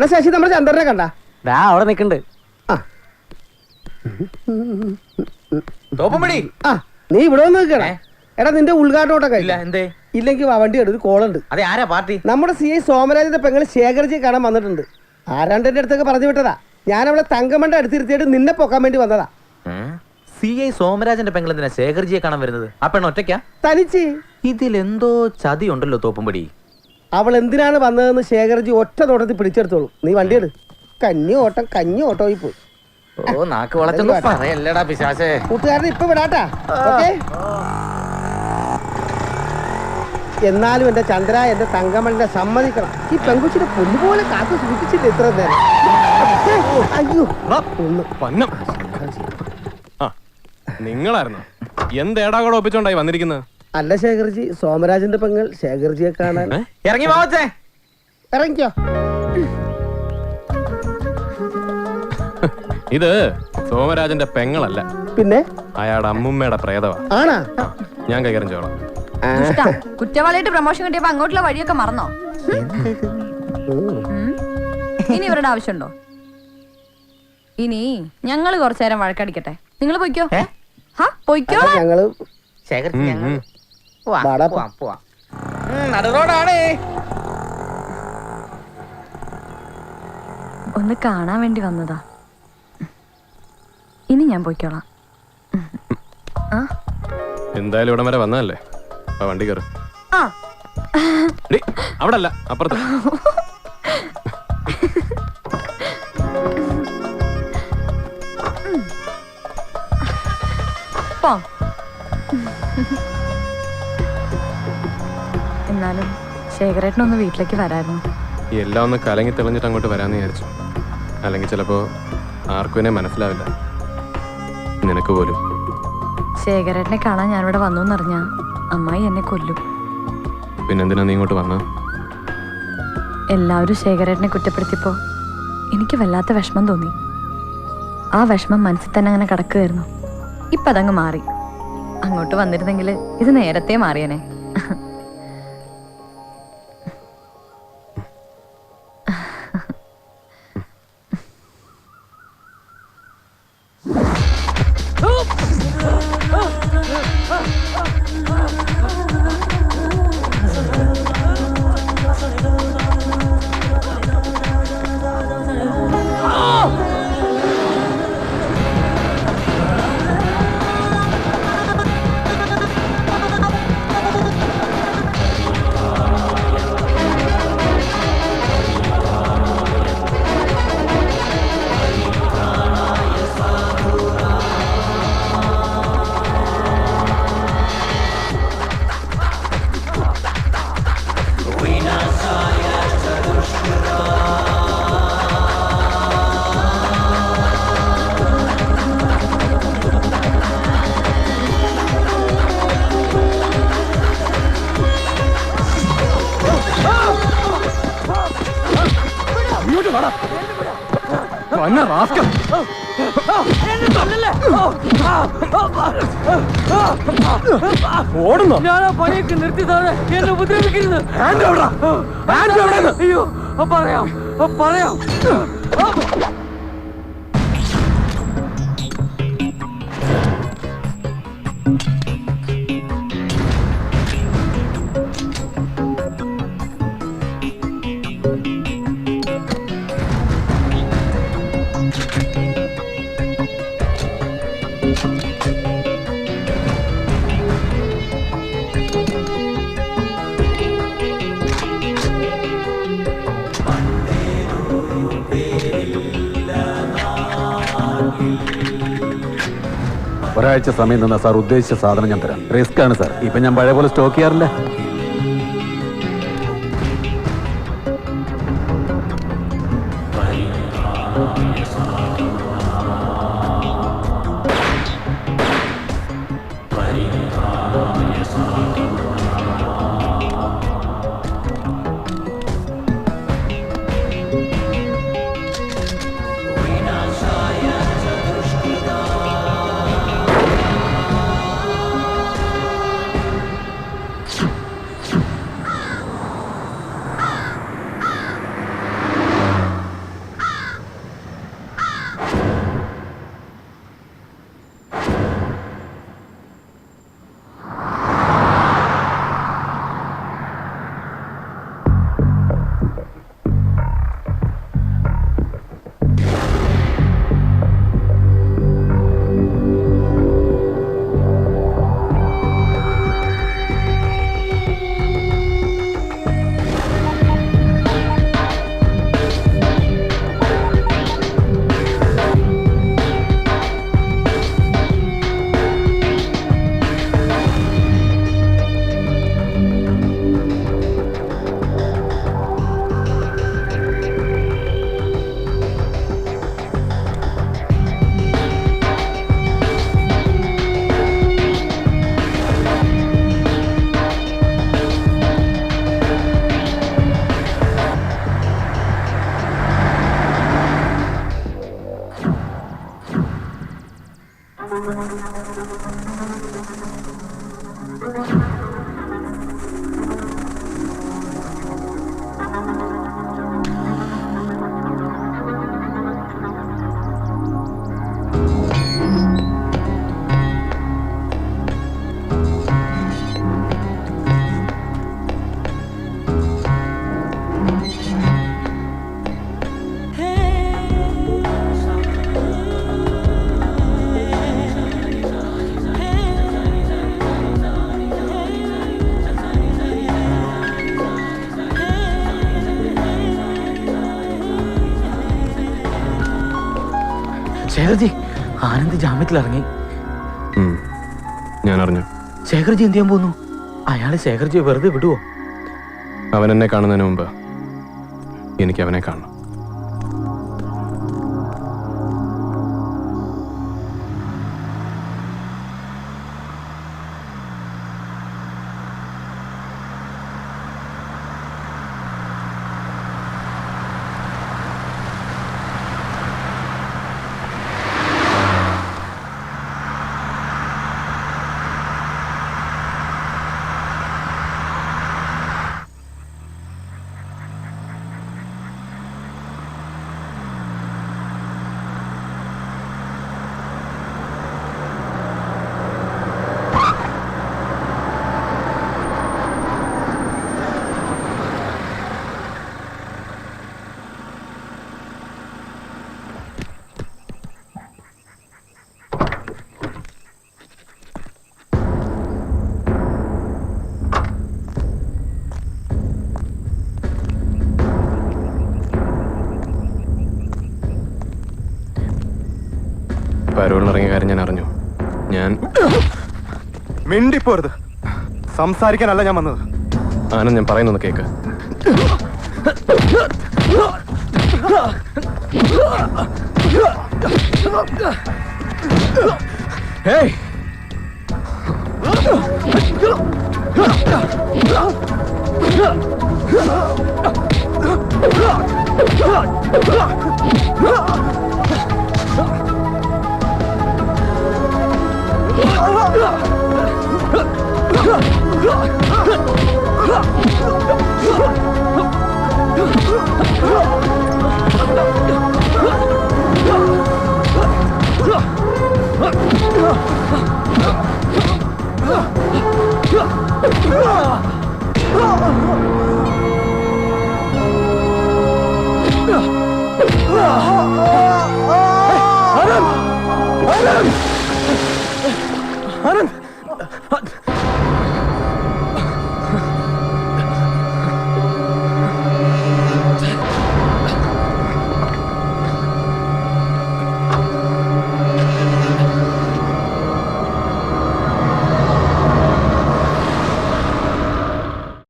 എടാ ശശി നമ്മുടെ ചന്ദ്രനെ കണ്ട അവിടെ നിക്കണ്ട്. നീ ഇവിടെ വന്ന് നിൽക്കണേ. എടാ നിന്റെ ഉദ്ഘാടനോട്ടൊക്കെ ഇല്ലെങ്കിൽ വണ്ടി എടുത്ത് ഒരു കോളുണ്ട്. അതെ, ആരാ പാർട്ടി? നമ്മുടെ CI സോമരാജിന്റെ പെങ്ങള് ശേഖർജിയെ കാണാൻ വന്നിട്ടുണ്ട്. ആരാണ്ടെന്റെ അടുത്തൊക്കെ പറഞ്ഞു വിട്ടതാ. ഞാൻ അവളെ തങ്കമണ്ട അടുത്തിരുത്തിയിട്ട് നിന്നെ പൊക്കാൻ വേണ്ടി വന്നതാ. CI സോമരാജന്റെ പെങ്ങൾ എന്തിനാ ശേഖർജിയെ കാണാൻ വരുന്നത്? ആ പെണ്ണ് ഒറ്റയ്ക്കാ? തനിച്ച്. ഇതിലെന്തോ ചതി ഉണ്ടല്ലോ തോപ്പുംപടി. അവൾ എന്തിനാണ് വന്നതെന്ന് ശേഖർജി ഒറ്റ തോട്ടത്തിൽ പിടിച്ചെടുത്തോളൂ. നീ വണ്ടി എടു. കഞ്ഞി ഓട്ടോയിൽ പോയി. ഓ, നാക്ക് വളച്ചൊന്നും പറയല്ലടാ പിശാചേ. കൂട്ടുകാരനെ ഇപ്പൊ വിടാട്ടാ. ഓക്കേ. എന്നാലും എന്റെ ചന്ദ്ര, എന്റെ തങ്കമണ്ണനെ സമ്മതിക്കണം. ഈ പെങ്കുച്ചിനെ പൊന്നുപോലെ കാത്തു സൂക്ഷിച്ചില്ല ഇത്ര നേരം. അയ്യോ, നിങ്ങളായിരുന്നു എന്തേടാകോടെ ഒപ്പിച്ചോണ്ടായി വന്നിരിക്കുന്നത്? അല്ല ശേഖർജി, സോമരാജന്റെ പെങ്ങൾ ശേഖർജിയെ കാണാൻ. ഇറങ്ങി പോവച്ചേ. ഇറങ്ങിക്കോ. ഇത് സോമരാജന്റെ പെങ്ങളല്ല, പിന്നെ അയാളുടെ അമ്മുമ്മയുടെ പ്രേതവാ. ആണാ? ഞാൻ കൈകാര്യം ചെയ്യണം. കുറ്റവാളിയായിട്ട് പ്രമോഷൻ കിട്ടിയപ്പോ അങ്ങോട്ടുള്ള വഴിയൊക്കെ മറന്നോ? ഇനി ഇവരുടെ ആവശ്യമുണ്ടോ? ഇനി ഞങ്ങള് കുറച്ചു നേരം വഴക്കടിക്കട്ടെ. നിങ്ങൾ പൊയ്ക്കോ. പൊയ്ക്കോ. ഞങ്ങള് ഒന്ന് കാണാൻ വേണ്ടി വന്നതാ. ഇനി ഞാൻ പോയിക്കോളാം. എന്തായാലും ഇവിടം വരെ വന്നതല്ലേ, വണ്ടി കയറി. അവിടെ അല്ല, അപ്പുറത്ത്. എന്നാലും ശേഖരേട്ടനൊന്ന് വീട്ടിലേക്ക് വരായിരുന്നു. എല്ലാം ഒന്ന് കലങ്ങി തെളിഞ്ഞിട്ട് അങ്ങോട്ട് വരാന്ന് വിചാരിച്ചു. അല്ലെങ്കിൽ ചിലപ്പോ ആർക്കും എന്നെ മനസ്സിലാവില്ല, നിനക്ക് പോലും. ശേഖരേട്ടനെ കാണാൻ ഞാനിവിടെ വന്നു എന്നറിഞ്ഞ അമ്മായി എന്നെ കൊല്ലും. പിന്നെന്തിനാ നീ ഇങ്ങോട്ട് വന്ന? എല്ലാവരും ശേഖരേട്ടനെ കുറ്റപ്പെടുത്തിയപ്പോ എനിക്ക് വല്ലാത്ത വിഷമം തോന്നി. ആ വിഷമം മനസ്സിൽ തന്നെ അങ്ങനെ കിടക്കുകയായിരുന്നു. ഇപ്പൊ അതങ്ങ് മാറി. അങ്ങോട്ട് വന്നിരുന്നെങ്കിൽ ഇത് നേരത്തെ മാറിയനെ. ഓടുന്നു. ഞാൻ ആ പണിയൊക്കെ നിർത്തിയതാണ്. എന്നെ ഉപദ്രവിക്കരുത്. അയ്യോ, പറയാം. ഒരാഴ്ച സമയം തന്ന സാർ ഉദ്ദേശിച്ച സാധനം ഞാൻ തരാം. റിസ്ക് ആണ് സാർ. ഇപ്പൊ ഞാൻ പഴയ പോലെ സ്റ്റോക്ക് ചെയ്യാറില്ല. ശേഖർജി, ആനന്ദ് ജാമ്യത്തിൽ ഇറങ്ങി. ഞാൻ അറിഞ്ഞു. ശേഖർജി എന്ത് ചെയ്യാൻ പോകുന്നു? അയാള് ശേഖർജിയെ വെറുതെ വിടുവോ? അവൻ എന്നെ കാണുന്നതിന് മുമ്പ് എനിക്ക് അവനെ കാണണം. പരോളിനിറങ്ങിയ കാര്യം ഞാൻ അറിഞ്ഞു. ഞാൻ മിണ്ടിപ്പോരുത്. സംസാരിക്കാനല്ല ഞാൻ വന്നത്. ആനന്ദ്, ഞാൻ പറയുന്നൊന്ന് കേക്ക്. ഹേയ്, ആനന്ദ്!